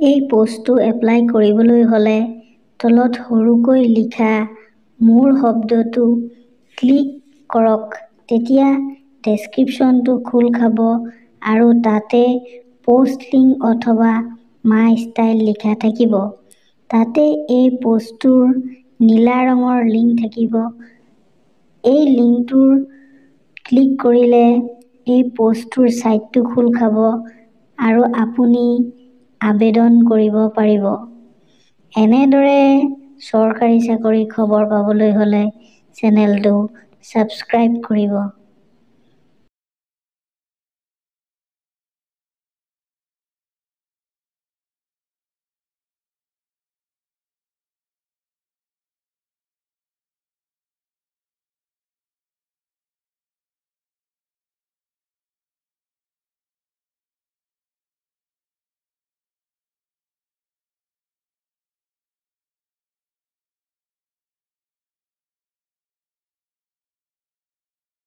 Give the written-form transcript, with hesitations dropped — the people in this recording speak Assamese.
এই পোষ্টটো এপ্লাই কৰিবলৈ হ'লে তলত সৰুকৈ লিখা মোৰ শব্দটো ক্লিক কৰক। তেতিয়া ডেছক্ৰিপশ্যনটো খোল খাব আৰু তাতে পোষ্ট লিংক অথবা মাই ষ্টাইল লিখা থাকিব। তাতে এই পোষ্টটোৰ নীলা ৰঙৰ লিংক থাকিব। এই লিংকটোৰ ক্লিক কৰিলে এই পোষ্টটোৰ ছাইটটো খোল খাব আৰু আপুনি আবেদন কৰিব পাৰিব। এনেদৰে চৰকাৰী চাকৰি খবৰ পাবলৈ হ'লে চেনেলটো ছাবস্ক্ৰাইব কৰিব।